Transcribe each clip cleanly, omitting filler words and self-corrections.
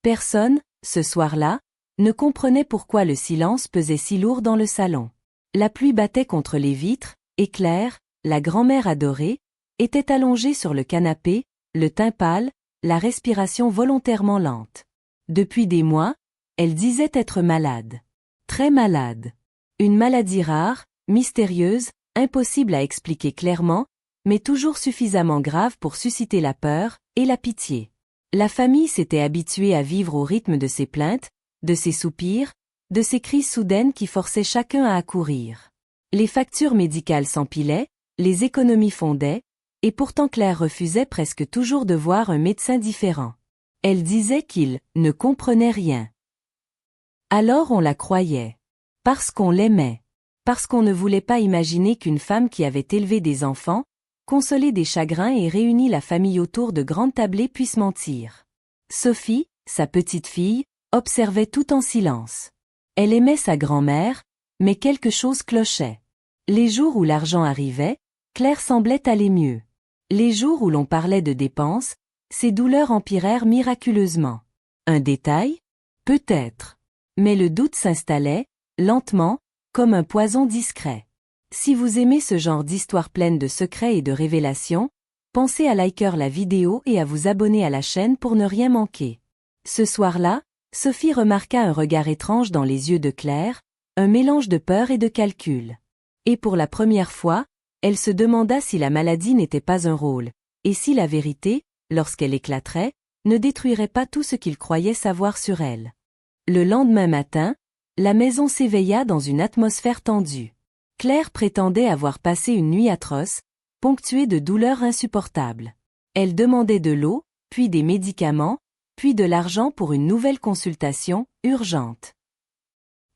Personne, ce soir-là, ne comprenait pourquoi le silence pesait si lourd dans le salon. La pluie battait contre les vitres, et Claire, la grand-mère adorée, était allongée sur le canapé, le teint pâle, la respiration volontairement lente. Depuis des mois, elle disait être malade. Très malade. Une maladie rare, mystérieuse, impossible à expliquer clairement, mais toujours suffisamment grave pour susciter la peur et la pitié. La famille s'était habituée à vivre au rythme de ses plaintes, de ses soupirs, de ces crises soudaines qui forçaient chacun à accourir. Les factures médicales s'empilaient, les économies fondaient, et pourtant Claire refusait presque toujours de voir un médecin différent. Elle disait qu'il ne comprenait rien. Alors on la croyait. Parce qu'on l'aimait. Parce qu'on ne voulait pas imaginer qu'une femme qui avait élevé des enfants, consolé des chagrins et réuni la famille autour de grandes tablées puisse mentir. Sophie, sa petite fille, observait tout en silence. Elle aimait sa grand-mère, mais quelque chose clochait. Les jours où l'argent arrivait, Claire semblait aller mieux. Les jours où l'on parlait de dépenses, ses douleurs empirèrent miraculeusement. Un détail? Peut-être. Mais le doute s'installait, lentement, comme un poison discret. Si vous aimez ce genre d'histoire pleine de secrets et de révélations, pensez à liker la vidéo et à vous abonner à la chaîne pour ne rien manquer. Ce soir-là, Sophie remarqua un regard étrange dans les yeux de Claire, un mélange de peur et de calcul. Et pour la première fois, elle se demanda si la maladie n'était pas un rôle, et si la vérité, lorsqu'elle éclaterait, ne détruirait pas tout ce qu'il croyait savoir sur elle. Le lendemain matin, la maison s'éveilla dans une atmosphère tendue. Claire prétendait avoir passé une nuit atroce, ponctuée de douleurs insupportables. Elle demandait de l'eau, puis des médicaments, puis de l'argent pour une nouvelle consultation, urgente.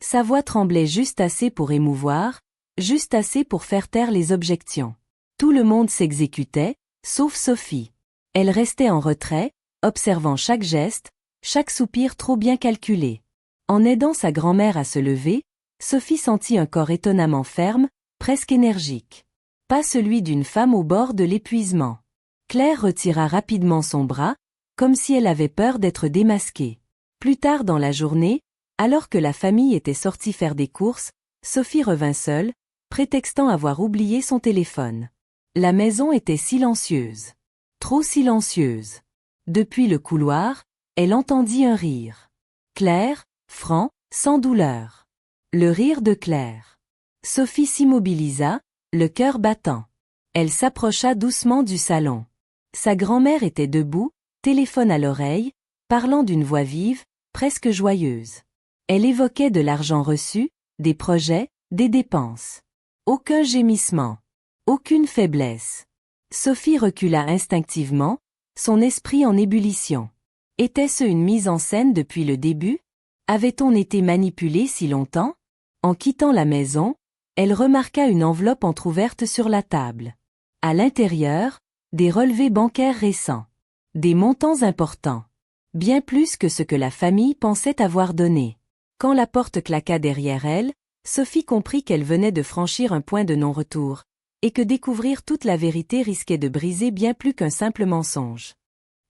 Sa voix tremblait juste assez pour émouvoir, juste assez pour faire taire les objections. Tout le monde s'exécutait, sauf Sophie. Elle restait en retrait, observant chaque geste, chaque soupir trop bien calculé. En aidant sa grand-mère à se lever, Sophie sentit un corps étonnamment ferme, presque énergique. Pas celui d'une femme au bord de l'épuisement. Claire retira rapidement son bras, comme si elle avait peur d'être démasquée. Plus tard dans la journée, alors que la famille était sortie faire des courses, Sophie revint seule, prétextant avoir oublié son téléphone. La maison était silencieuse. Trop silencieuse. Depuis le couloir, elle entendit un rire. Clair, franc, sans douleur. Le rire de Claire. Sophie s'immobilisa, le cœur battant. Elle s'approcha doucement du salon. Sa grand-mère était debout, téléphone à l'oreille, parlant d'une voix vive, presque joyeuse. Elle évoquait de l'argent reçu, des projets, des dépenses. Aucun gémissement. Aucune faiblesse. Sophie recula instinctivement, son esprit en ébullition. Était-ce une mise en scène depuis le début? Avait-on été manipulé si longtemps? En quittant la maison, elle remarqua une enveloppe entr'ouverte sur la table. À l'intérieur, des relevés bancaires récents. Des montants importants. Bien plus que ce que la famille pensait avoir donné. Quand la porte claqua derrière elle, Sophie comprit qu'elle venait de franchir un point de non-retour, et que découvrir toute la vérité risquait de briser bien plus qu'un simple mensonge.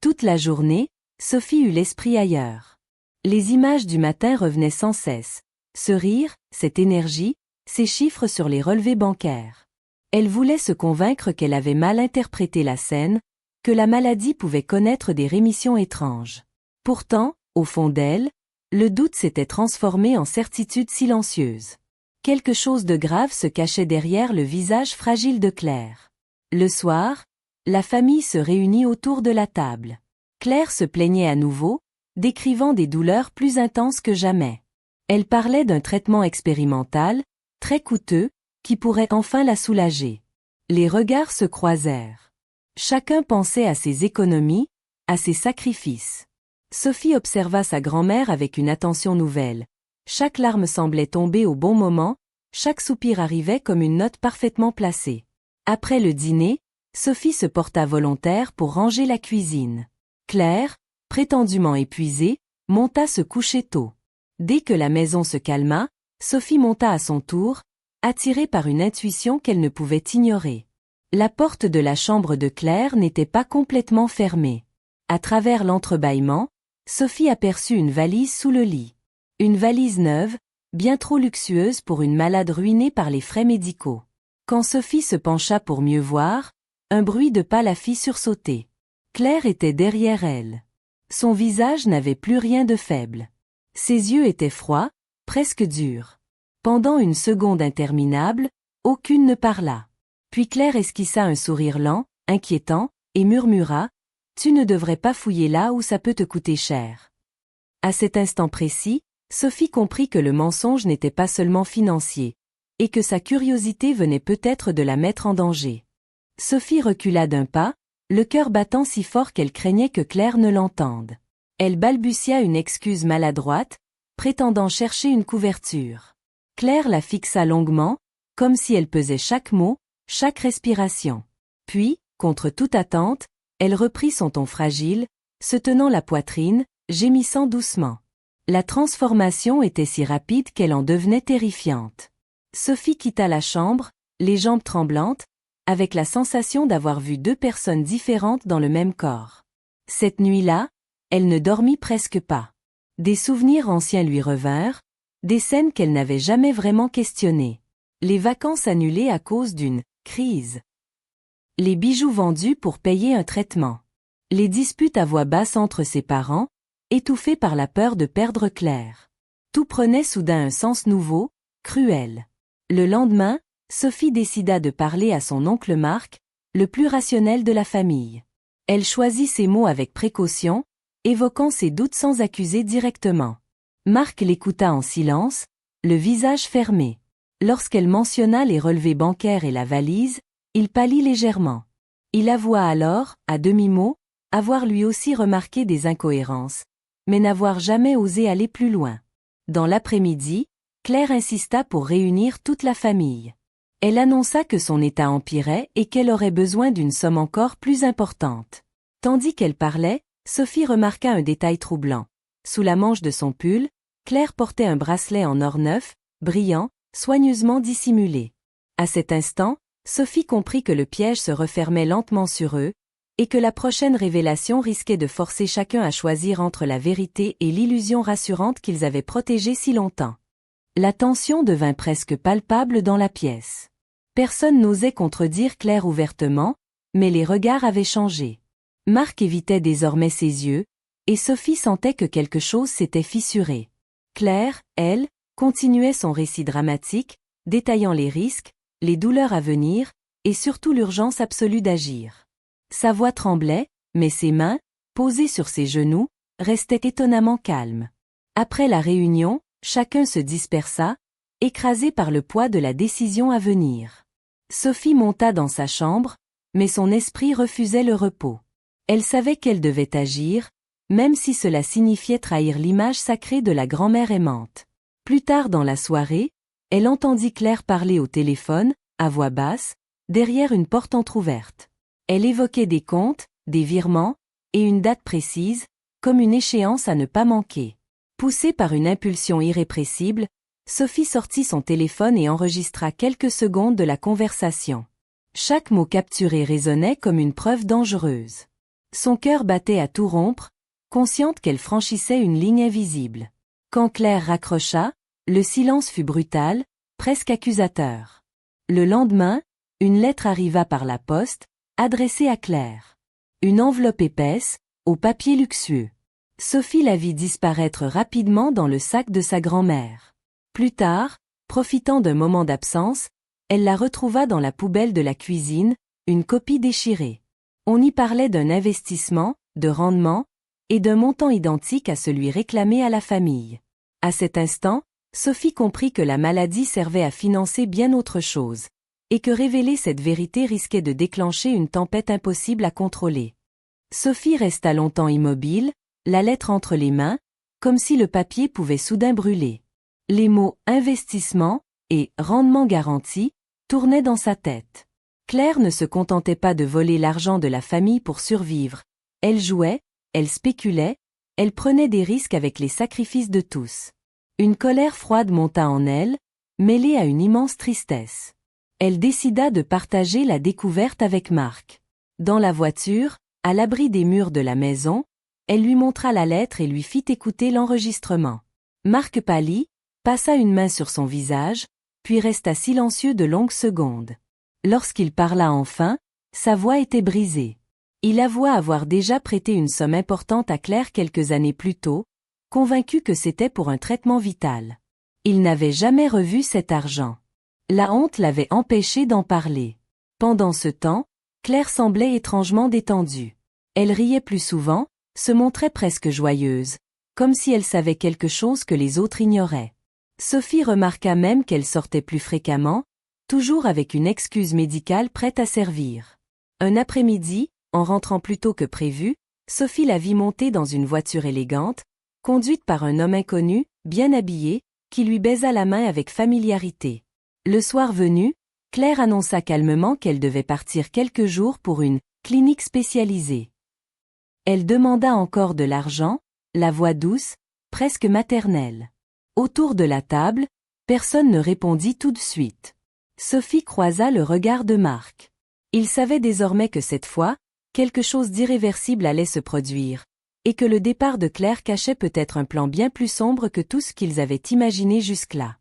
Toute la journée, Sophie eut l'esprit ailleurs. Les images du matin revenaient sans cesse. Ce rire, cette énergie, ces chiffres sur les relevés bancaires. Elle voulait se convaincre qu'elle avait mal interprété la scène, que la maladie pouvait connaître des rémissions étranges. Pourtant, au fond d'elle, le doute s'était transformé en certitude silencieuse. Quelque chose de grave se cachait derrière le visage fragile de Claire. Le soir, la famille se réunit autour de la table. Claire se plaignait à nouveau, décrivant des douleurs plus intenses que jamais. Elle parlait d'un traitement expérimental, très coûteux, qui pourrait enfin la soulager. Les regards se croisèrent. Chacun pensait à ses économies, à ses sacrifices. Sophie observa sa grand-mère avec une attention nouvelle. Chaque larme semblait tomber au bon moment, chaque soupir arrivait comme une note parfaitement placée. Après le dîner, Sophie se porta volontaire pour ranger la cuisine. Claire, prétendument épuisée, monta se coucher tôt. Dès que la maison se calma, Sophie monta à son tour, attirée par une intuition qu'elle ne pouvait ignorer. La porte de la chambre de Claire n'était pas complètement fermée. À travers l'entrebâillement, Sophie aperçut une valise sous le lit. Une valise neuve, bien trop luxueuse pour une malade ruinée par les frais médicaux. Quand Sophie se pencha pour mieux voir, un bruit de pas la fit sursauter. Claire était derrière elle. Son visage n'avait plus rien de faible. Ses yeux étaient froids, presque durs. Pendant une seconde interminable, aucune ne parla. Puis Claire esquissa un sourire lent, inquiétant, et murmura « Tu ne devrais pas fouiller là où ça peut te coûter cher. » À cet instant précis, Sophie comprit que le mensonge n'était pas seulement financier, et que sa curiosité venait peut-être de la mettre en danger. Sophie recula d'un pas, le cœur battant si fort qu'elle craignait que Claire ne l'entende. Elle balbutia une excuse maladroite, prétendant chercher une couverture. Claire la fixa longuement, comme si elle pesait chaque mot, chaque respiration. Puis, contre toute attente, elle reprit son ton fragile, se tenant la poitrine, gémissant doucement. La transformation était si rapide qu'elle en devenait terrifiante. Sophie quitta la chambre, les jambes tremblantes, avec la sensation d'avoir vu deux personnes différentes dans le même corps. Cette nuit-là, elle ne dormit presque pas. Des souvenirs anciens lui revinrent, des scènes qu'elle n'avait jamais vraiment questionnées. Les vacances annulées à cause d'une crise. Les bijoux vendus pour payer un traitement. Les disputes à voix basse entre ses parents, étouffées par la peur de perdre Claire. Tout prenait soudain un sens nouveau, cruel. Le lendemain, Sophie décida de parler à son oncle Marc, le plus rationnel de la famille. Elle choisit ses mots avec précaution, évoquant ses doutes sans accuser directement. Marc l'écouta en silence, le visage fermé. Lorsqu'elle mentionna les relevés bancaires et la valise, il pâlit légèrement. Il avoua alors, à demi-mot, avoir lui aussi remarqué des incohérences, mais n'avoir jamais osé aller plus loin. Dans l'après-midi, Claire insista pour réunir toute la famille. Elle annonça que son état empirait et qu'elle aurait besoin d'une somme encore plus importante. Tandis qu'elle parlait, Sophie remarqua un détail troublant. Sous la manche de son pull, Claire portait un bracelet en or neuf, brillant, soigneusement dissimulé. À cet instant, Sophie comprit que le piège se refermait lentement sur eux, et que la prochaine révélation risquait de forcer chacun à choisir entre la vérité et l'illusion rassurante qu'ils avaient protégée si longtemps. La tension devint presque palpable dans la pièce. Personne n'osait contredire Claire ouvertement, mais les regards avaient changé. Marc évitait désormais ses yeux, et Sophie sentait que quelque chose s'était fissuré. Claire, elle, continuait son récit dramatique, détaillant les risques, les douleurs à venir, et surtout l'urgence absolue d'agir. Sa voix tremblait, mais ses mains, posées sur ses genoux, restaient étonnamment calmes. Après la réunion, chacun se dispersa, écrasé par le poids de la décision à venir. Sophie monta dans sa chambre, mais son esprit refusait le repos. Elle savait qu'elle devait agir, même si cela signifiait trahir l'image sacrée de la grand-mère aimante. Plus tard dans la soirée, elle entendit Claire parler au téléphone, à voix basse, derrière une porte entr'ouverte. Elle évoquait des comptes, des virements, et une date précise, comme une échéance à ne pas manquer. Poussée par une impulsion irrépressible, Sophie sortit son téléphone et enregistra quelques secondes de la conversation. Chaque mot capturé résonnait comme une preuve dangereuse. Son cœur battait à tout rompre, consciente qu'elle franchissait une ligne invisible. Quand Claire raccrocha, le silence fut brutal, presque accusateur. Le lendemain, une lettre arriva par la poste, adressée à Claire. Une enveloppe épaisse, au papier luxueux. Sophie la vit disparaître rapidement dans le sac de sa grand-mère. Plus tard, profitant d'un moment d'absence, elle la retrouva dans la poubelle de la cuisine, une copie déchirée. On y parlait d'un investissement, de rendement, et d'un montant identique à celui réclamé à la famille. À cet instant, Sophie comprit que la maladie servait à financer bien autre chose, et que révéler cette vérité risquait de déclencher une tempête impossible à contrôler. Sophie resta longtemps immobile, la lettre entre les mains, comme si le papier pouvait soudain brûler. Les mots « investissement » et « rendement garanti » tournaient dans sa tête. Claire ne se contentait pas de voler l'argent de la famille pour survivre. Elle jouait, elle spéculait, elle prenait des risques avec les sacrifices de tous. Une colère froide monta en elle, mêlée à une immense tristesse. Elle décida de partager la découverte avec Marc. Dans la voiture, à l'abri des murs de la maison, Elle lui montra la lettre et lui fit écouter l'enregistrement. Marc pâlit, passa une main sur son visage, puis resta silencieux de longues secondes. Lorsqu'il parla enfin, sa voix était brisée. Il avoua avoir déjà prêté une somme importante à Claire quelques années plus tôt, convaincu que c'était pour un traitement vital. Il n'avait jamais revu cet argent. La honte l'avait empêché d'en parler. Pendant ce temps, Claire semblait étrangement détendue. Elle riait plus souvent, se montrait presque joyeuse, comme si elle savait quelque chose que les autres ignoraient. Sophie remarqua même qu'elle sortait plus fréquemment, toujours avec une excuse médicale prête à servir. Un après-midi, en rentrant plus tôt que prévu, Sophie la vit monter dans une voiture élégante, conduite par un homme inconnu, bien habillé, qui lui baisa la main avec familiarité. Le soir venu, Claire annonça calmement qu'elle devait partir quelques jours pour une clinique spécialisée. Elle demanda encore de l'argent, la voix douce, presque maternelle. Autour de la table, personne ne répondit tout de suite. Sophie croisa le regard de Marc. Il savait désormais que cette fois, quelque chose d'irréversible allait se produire, et que le départ de Claire cachait peut-être un plan bien plus sombre que tout ce qu'ils avaient imaginé jusque-là.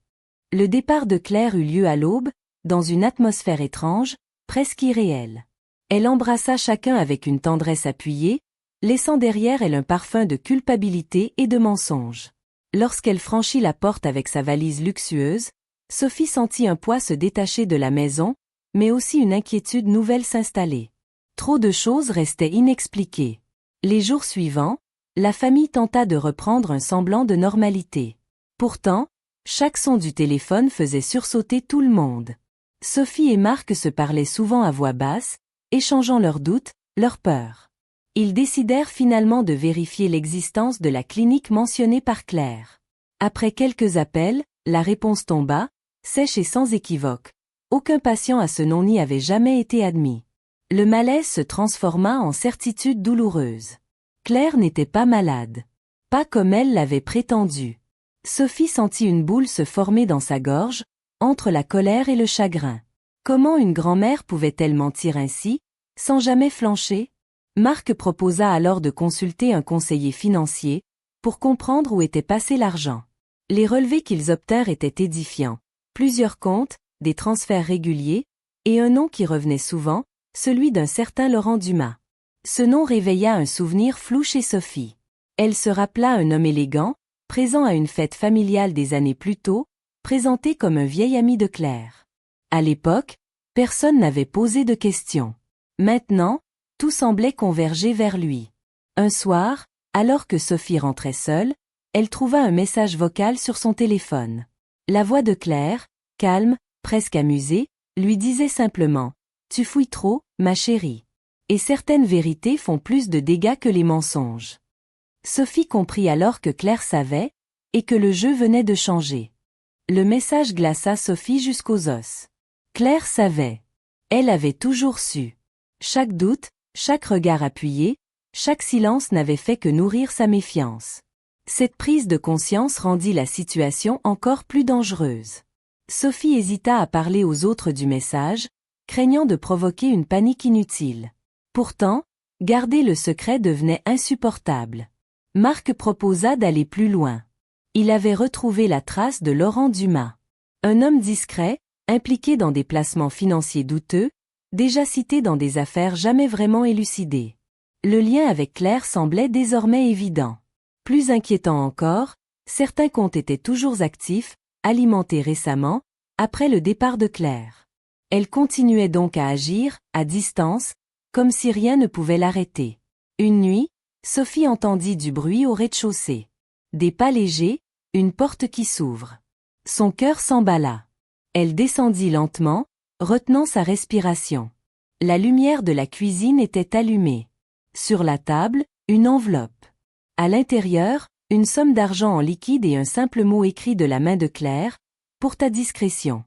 Le départ de Claire eut lieu à l'aube, dans une atmosphère étrange, presque irréelle. Elle embrassa chacun avec une tendresse appuyée, laissant derrière elle un parfum de culpabilité et de mensonge. Lorsqu'elle franchit la porte avec sa valise luxueuse, Sophie sentit un poids se détacher de la maison, mais aussi une inquiétude nouvelle s'installer. Trop de choses restaient inexpliquées. Les jours suivants, la famille tenta de reprendre un semblant de normalité. Pourtant, chaque son du téléphone faisait sursauter tout le monde. Sophie et Marc se parlaient souvent à voix basse, échangeant leurs doutes, leurs peurs. Ils décidèrent finalement de vérifier l'existence de la clinique mentionnée par Claire. Après quelques appels, la réponse tomba, sèche et sans équivoque. Aucun patient à ce nom n'y avait jamais été admis. Le malaise se transforma en certitude douloureuse. Claire n'était pas malade. Pas comme elle l'avait prétendu. Sophie sentit une boule se former dans sa gorge, entre la colère et le chagrin. Comment une grand-mère pouvait-elle mentir ainsi, sans jamais flancher? Marc proposa alors de consulter un conseiller financier, pour comprendre où était passé l'argent. Les relevés qu'ils obtinrent étaient édifiants. Plusieurs comptes, des transferts réguliers, et un nom qui revenait souvent, celui d'un certain Laurent Dumas. Ce nom réveilla un souvenir flou chez Sophie. Elle se rappela un homme élégant, présent à une fête familiale des années plus tôt, présenté comme un vieil ami de Claire. À l'époque, personne n'avait posé de questions. Maintenant, tout semblait converger vers lui. Un soir, alors que Sophie rentrait seule, elle trouva un message vocal sur son téléphone. La voix de Claire, calme, presque amusée, lui disait simplement « Tu fouilles trop, ma chérie. Et certaines vérités font plus de dégâts que les mensonges. » Sophie comprit alors que Claire savait, et que le jeu venait de changer. Le message glaça Sophie jusqu'aux os. Claire savait. Elle avait toujours su. Chaque doute, chaque regard appuyé, chaque silence n'avait fait que nourrir sa méfiance. Cette prise de conscience rendit la situation encore plus dangereuse. Sophie hésita à parler aux autres du message, craignant de provoquer une panique inutile. Pourtant, garder le secret devenait insupportable. Marc proposa d'aller plus loin. Il avait retrouvé la trace de Laurent Dumas. Un homme discret, impliqué dans des placements financiers douteux, déjà cité dans des affaires jamais vraiment élucidées. Le lien avec Claire semblait désormais évident. Plus inquiétant encore, certains comptes étaient toujours actifs, alimentés récemment, après le départ de Claire. Elle continuait donc à agir, à distance, comme si rien ne pouvait l'arrêter. Une nuit, Sophie entendit du bruit au rez-de-chaussée. Des pas légers, une porte qui s'ouvre. Son cœur s'emballa. Elle descendit lentement, retenant sa respiration. La lumière de la cuisine était allumée. Sur la table, une enveloppe. À l'intérieur, une somme d'argent en liquide et un simple mot écrit de la main de Claire, « Pour ta discrétion ».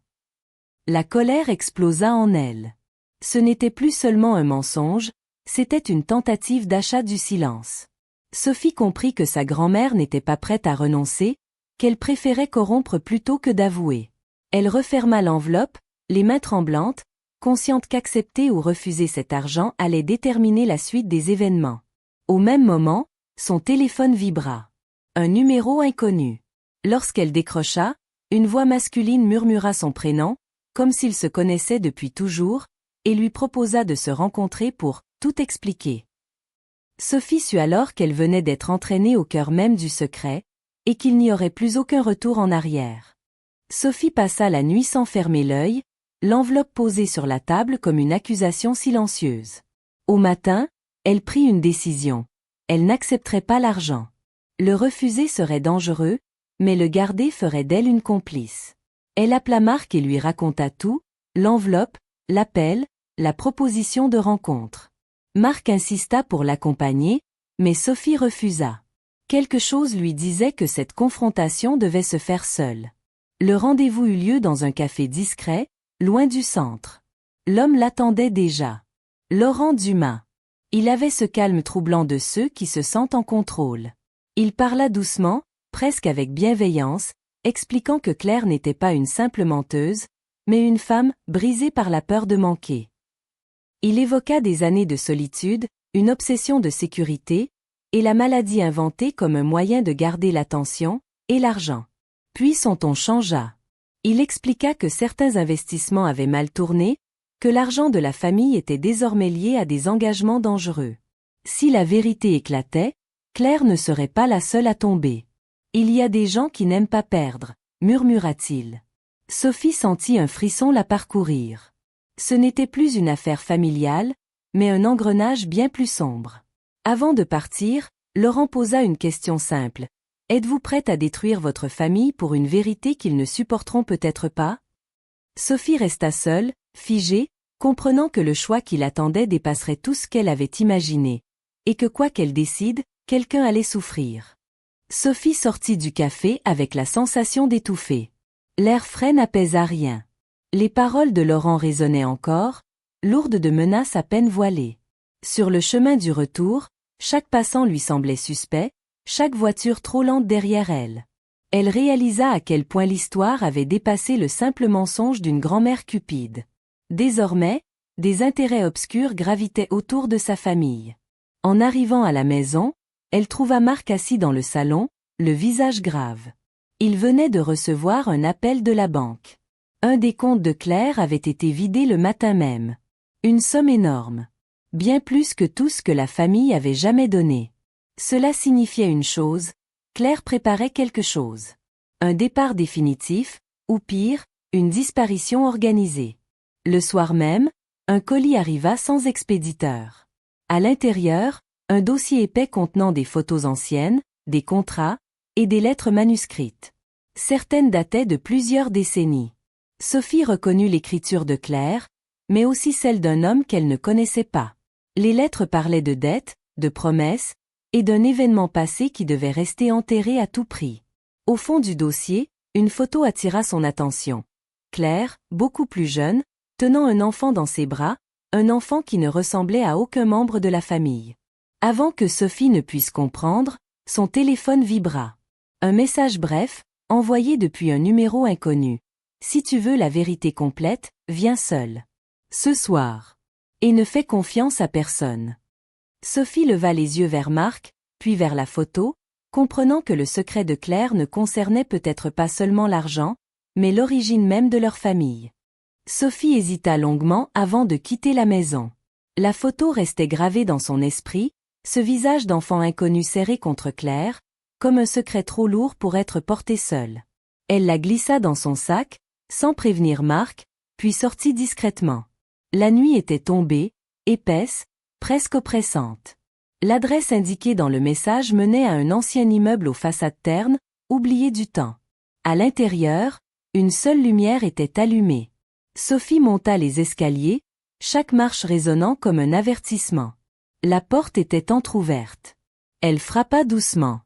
La colère explosa en elle. Ce n'était plus seulement un mensonge, c'était une tentative d'achat du silence. Sophie comprit que sa grand-mère n'était pas prête à renoncer, qu'elle préférait corrompre plutôt que d'avouer. Elle referma l'enveloppe, les mains tremblantes, consciente qu'accepter ou refuser cet argent allait déterminer la suite des événements. Au même moment, Son téléphone vibra. Un numéro inconnu. Lorsqu'elle décrocha, une voix masculine murmura son prénom, comme s'ils se connaissaient depuis toujours, et lui proposa de se rencontrer pour tout expliquer. Sophie sut alors qu'elle venait d'être entraînée au cœur même du secret, et qu'il n'y aurait plus aucun retour en arrière. Sophie passa la nuit sans fermer l'œil, l'enveloppe posée sur la table comme une accusation silencieuse. Au matin, elle prit une décision. Elle n'accepterait pas l'argent. Le refuser serait dangereux, mais le garder ferait d'elle une complice. Elle appela Marc et lui raconta tout, l'enveloppe, l'appel, la proposition de rencontre. Marc insista pour l'accompagner, mais Sophie refusa. Quelque chose lui disait que cette confrontation devait se faire seule. Le rendez-vous eut lieu dans un café discret, loin du centre. L'homme l'attendait déjà. Laurent Dumas. Il avait ce calme troublant de ceux qui se sentent en contrôle. Il parla doucement, presque avec bienveillance, expliquant que Claire n'était pas une simple menteuse, mais une femme brisée par la peur de manquer. Il évoqua des années de solitude, une obsession de sécurité, et la maladie inventée comme un moyen de garder l'attention, et l'argent. Puis son ton changea. Il expliqua que certains investissements avaient mal tourné, que l'argent de la famille était désormais lié à des engagements dangereux. Si la vérité éclatait, Claire ne serait pas la seule à tomber. Il y a des gens qui n'aiment pas perdre, murmura-t-il. Sophie sentit un frisson la parcourir. Ce n'était plus une affaire familiale, mais un engrenage bien plus sombre. Avant de partir, Laurent posa une question simple. Êtes-vous prête à détruire votre famille pour une vérité qu'ils ne supporteront peut-être pas? Sophie resta seule, figée, comprenant que le choix qui l'attendait dépasserait tout ce qu'elle avait imaginé, et que quoi qu'elle décide, quelqu'un allait souffrir. Sophie sortit du café avec la sensation d'étouffer. L'air frais n'apaisa rien. Les paroles de Laurent résonnaient encore, lourdes de menaces à peine voilées. Sur le chemin du retour, chaque passant lui semblait suspect, chaque voiture trop lente derrière elle. Elle réalisa à quel point l'histoire avait dépassé le simple mensonge d'une grand-mère cupide. Désormais, des intérêts obscurs gravitaient autour de sa famille. En arrivant à la maison, elle trouva Marc assis dans le salon, le visage grave. Il venait de recevoir un appel de la banque. Un des comptes de Claire avait été vidé le matin même. Une somme énorme. Bien plus que tout ce que la famille avait jamais donné. Cela signifiait une chose, Claire préparait quelque chose. Un départ définitif, ou pire, une disparition organisée. Le soir même, un colis arriva sans expéditeur. À l'intérieur, un dossier épais contenant des photos anciennes, des contrats, et des lettres manuscrites. Certaines dataient de plusieurs décennies. Sophie reconnut l'écriture de Claire, mais aussi celle d'un homme qu'elle ne connaissait pas. Les lettres parlaient de dettes, de promesses, et d'un événement passé qui devait rester enterré à tout prix. Au fond du dossier, une photo attira son attention. Claire, beaucoup plus jeune, tenant un enfant dans ses bras, un enfant qui ne ressemblait à aucun membre de la famille. Avant que Sophie ne puisse comprendre, son téléphone vibra. Un message bref, envoyé depuis un numéro inconnu. Si tu veux la vérité complète, viens seule. Ce soir. Et ne fais confiance à personne. Sophie leva les yeux vers Marc, puis vers la photo, comprenant que le secret de Claire ne concernait peut-être pas seulement l'argent, mais l'origine même de leur famille. Sophie hésita longuement avant de quitter la maison. La photo restait gravée dans son esprit, ce visage d'enfant inconnu serré contre Claire, comme un secret trop lourd pour être porté seul. Elle la glissa dans son sac, sans prévenir Marc, puis sortit discrètement. La nuit était tombée, épaisse, presque oppressante. L'adresse indiquée dans le message menait à un ancien immeuble aux façades ternes, oublié du temps. À l'intérieur, une seule lumière était allumée. Sophie monta les escaliers, chaque marche résonnant comme un avertissement. La porte était entr'ouverte. Elle frappa doucement.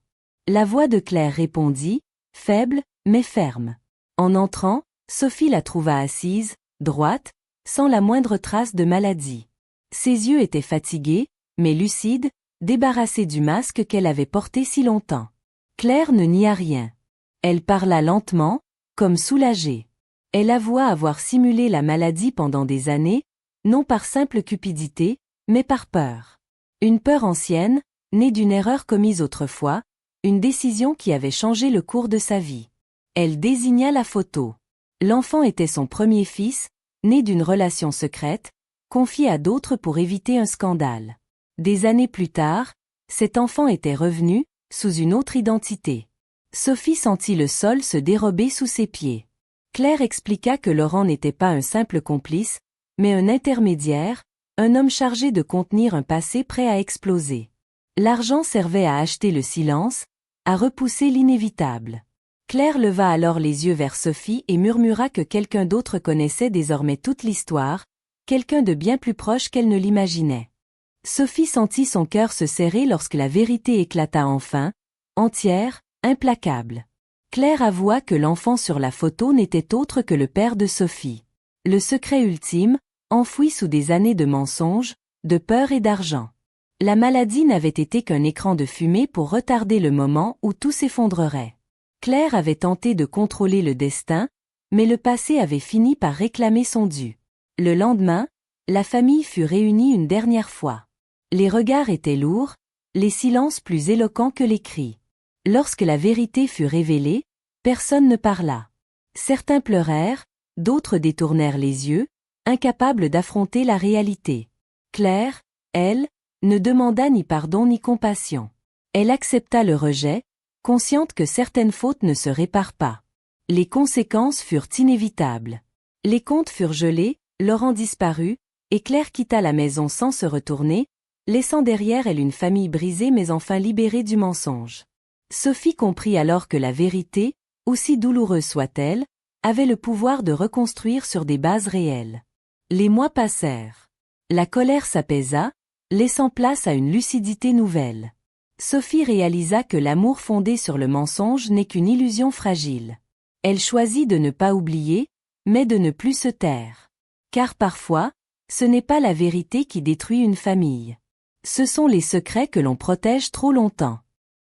La voix de Claire répondit, faible, mais ferme. En entrant, Sophie la trouva assise, droite, sans la moindre trace de maladie. Ses yeux étaient fatigués, mais lucides, débarrassés du masque qu'elle avait porté si longtemps. Claire ne nia rien. Elle parla lentement, comme soulagée. Elle avoua avoir simulé la maladie pendant des années, non par simple cupidité, mais par peur. Une peur ancienne, née d'une erreur commise autrefois, une décision qui avait changé le cours de sa vie. Elle désigna la photo. L'enfant était son premier fils, né d'une relation secrète, confié à d'autres pour éviter un scandale. Des années plus tard, cet enfant était revenu, sous une autre identité. Sophie sentit le sol se dérober sous ses pieds. Claire expliqua que Laurent n'était pas un simple complice, mais un intermédiaire, un homme chargé de contenir un passé prêt à exploser. L'argent servait à acheter le silence, à repousser l'inévitable. Claire leva alors les yeux vers Sophie et murmura que quelqu'un d'autre connaissait désormais toute l'histoire, quelqu'un de bien plus proche qu'elle ne l'imaginait. Sophie sentit son cœur se serrer lorsque la vérité éclata enfin, entière, implacable. Claire avoua que l'enfant sur la photo n'était autre que le père de Sophie. Le secret ultime, enfoui sous des années de mensonges, de peur et d'argent. La maladie n'avait été qu'un écran de fumée pour retarder le moment où tout s'effondrerait. Claire avait tenté de contrôler le destin, mais le passé avait fini par réclamer son dû. Le lendemain, la famille fut réunie une dernière fois. Les regards étaient lourds, les silences plus éloquents que les cris. Lorsque la vérité fut révélée, personne ne parla. Certains pleurèrent, d'autres détournèrent les yeux, incapables d'affronter la réalité. Claire, elle, ne demanda ni pardon ni compassion. Elle accepta le rejet, consciente que certaines fautes ne se réparent pas. Les conséquences furent inévitables. Les comptes furent gelés, Laurent disparut, et Claire quitta la maison sans se retourner, laissant derrière elle une famille brisée mais enfin libérée du mensonge. Sophie comprit alors que la vérité, aussi douloureuse soit-elle, avait le pouvoir de reconstruire sur des bases réelles. Les mois passèrent. La colère s'apaisa, laissant place à une lucidité nouvelle. Sophie réalisa que l'amour fondé sur le mensonge n'est qu'une illusion fragile. Elle choisit de ne pas oublier, mais de ne plus se taire. Car parfois, ce n'est pas la vérité qui détruit une famille. Ce sont les secrets que l'on protège trop longtemps.